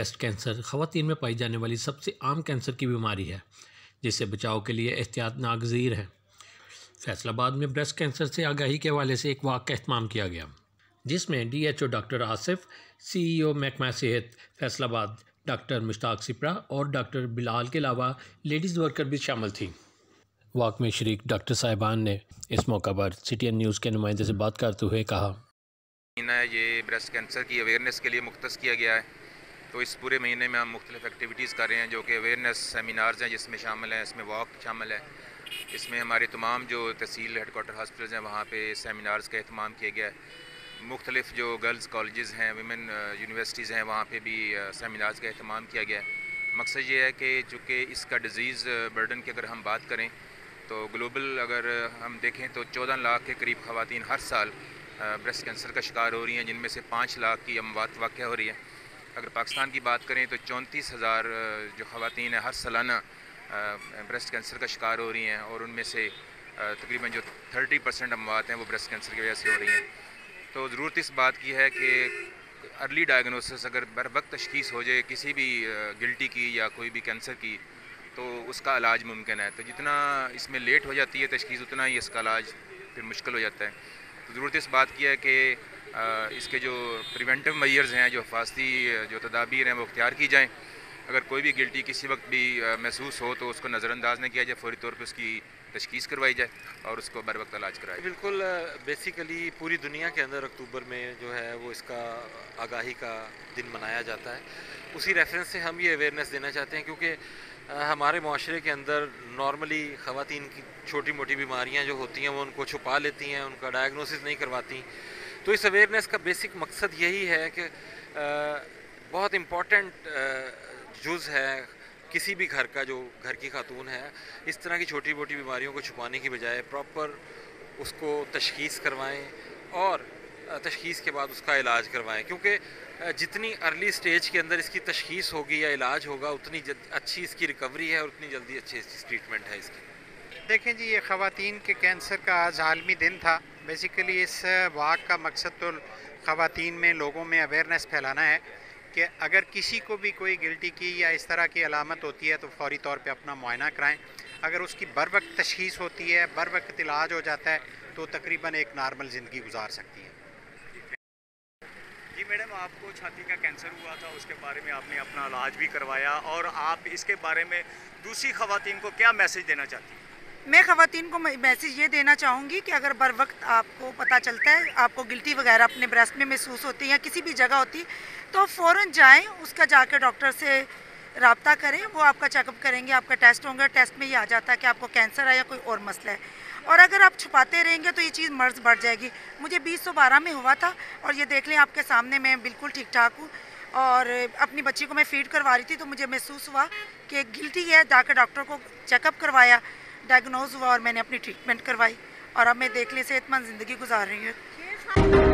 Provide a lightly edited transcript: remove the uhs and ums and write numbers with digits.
Breast cancer ख़वातीन में पाई जाने वाली सबसे आम कैंसर की बीमारी है जिससे बचाव के लिए एहतियात नागज़ीर है। फैसलाबाद में ब्रेस्ट कैंसर से आगाही के हवाले से एक वाक़ का एहतमाम किया गया जिसमें DHO डॉक्टर आसिफ, CEO महकमा सेहत फैसलाबाद डॉक्टर मुश्ताक सिपरा और डॉक्टर बिलाल के अलावा लेडीज़ वर्कर भी शामिल थी। वाक़ में शरीक डॉक्टर साहिबान ने इस मौका पर CTN न्यूज़ के नुमाइंदे से बात करते हुए कहा, ये ब्रेस्ट कैंसर की अवेयरनेस के लिए मुख्तस किया गया है। तो इस पूरे महीने में हम मुख्तलिफ़ एक्टिविटीज़ कर रहे हैं जो कि अवेयरनेस सेमिनार्स हैं जिसमें शामिल हैं, इसमें वॉक शामिल है, इसमें हमारे तमाम जो तहसील हेडकोार्टर हॉस्पिटल्स हैं वहाँ पे सेमिनार्स का अहतमाम किया गया है। मुख्तलिफ़ जो गर्ल्स कॉलेजेस हैं, विमेन यूनिवर्सिटीज़ हैं, वहाँ पे भी सेमिनार्स का अहतमाम किया गया है। मकसद ये है कि चूँकि इसका डिज़ीज़ बर्डन की अगर हम बात करें तो ग्लोबल अगर हम देखें तो 14 लाख के करीब ख़वातीन हर साल ब्रेस्ट कैंसर का शिकार हो रही हैं, जिनमें से 5 लाख की अमवात वाक़या हो रही है। अगर पाकिस्तान की बात करें तो 34,000 जो ख़वातीन हैं हर सालाना ब्रेस्ट कैंसर का शिकार हो रही हैं और उनमें से तकरीबन जो 30% अमवात हैं वो ब्रेस्ट कैंसर की वजह से हो रही हैं। तो ज़रूरत इस बात की है कि अर्ली डायग्नोसिस अगर बर वक्त तशख़ीस हो जाए किसी भी गिल्टी की या कोई भी कैंसर की तो उसका इलाज मुमकिन है। तो जितना इसमें लेट हो जाती है तशख़ीस उतना ही इसका इलाज फिर मुश्किल हो जाता है। तो ज़रूरत इस बात की है कि इसके जो प्रिवेंटिव मेजर्स हैं, जो हिफाजती जो तदाबीर हैं वो अख्तियार की जाएँ। अगर कोई भी गिल्टी किसी वक्त भी महसूस हो तो उसको नज़रअंदाज नहीं किया जाए, फौरी तौर पर उसकी तशख़ीस करवाई जाए और उसको बर वक्त इलाज कराया जाए। बिल्कुल, बेसिकली पूरी दुनिया के अंदर अक्टूबर में जो है वो इसका आगाही का दिन मनाया जाता है। उसी रेफरेंस से हम ये अवेयरनेस देना चाहते हैं क्योंकि हमारे माशरे के अंदर नॉर्मली ख़वातीन की छोटी मोटी बीमारियां जो होती हैं वो उनको छुपा लेती हैं, उनका डायग्नोसिस नहीं करवाती। तो इस अवेयरनेस का बेसिक मकसद यही है कि बहुत इम्पॉर्टेंट जुज़ है किसी भी घर का, जो घर की खातून है, इस तरह की छोटी मोटी बीमारियों को छुपाने की बजाय प्रॉपर उसको तशख़ीस करवाएं और तशख़ीस के बाद उसका इलाज करवाएं, क्योंकि जितनी अर्ली स्टेज के अंदर इसकी तशख़ीस होगी या इलाज होगा उतनी अच्छी इसकी रिकवरी है और उतनी जल्दी अच्छी इसकी ट्रीटमेंट है इसकी। देखें जी, ये ख़वातीन के कैंसर का आज आलमी दिन था। बेसिकली इस वाक़ का मकसद तो ख़वातीन में, लोगों में अवेयरनेस फैलाना है कि अगर किसी को भी कोई गिल्टी की या इस तरह की अलामत होती है तो फौरी तौर पे अपना मुआयना कराएं। अगर उसकी बर वक्त तशख़ीस होती है, बर वक्त इलाज हो जाता है तो तकरीबन एक नॉर्मल ज़िंदगी गुजार सकती है। जी मैडम, आपको छाती का कैंसर हुआ था, उसके बारे में आपने अपना इलाज भी करवाया और आप इसके बारे में दूसरी ख़वातीन को क्या मैसेज देना चाहती हैं? मैं ख़वातीन को मैसेज ये देना चाहूँगी कि अगर बर वक्त आपको पता चलता है, आपको गिल्टी वगैरह अपने ब्रेस्ट में महसूस होती है या किसी भी जगह होती तो फ़ौरन जाएं, उसका जाकर डॉक्टर से रब्ता करें, वो आपका चेकअप करेंगे, आपका टेस्ट होंगे, टेस्ट में ये आ जाता है कि आपको कैंसर है या कोई और मसला है। और अगर आप छुपाते रहेंगे तो ये चीज़ मर्ज़ बढ़ जाएगी। मुझे 2012 में हुआ था और ये देख लें आपके सामने मैं बिल्कुल ठीक ठाक हूँ और अपनी बच्ची को मैं फीड करवा रही थी तो मुझे महसूस हुआ कि गिल्टी है। जाकर डॉक्टर को चेकअप करवाया, डायग्नोज हुआ और मैंने अपनी ट्रीटमेंट करवाई और अब मैं देख लें सेहतमंद ज़िंदगी गुजार रही हूँ।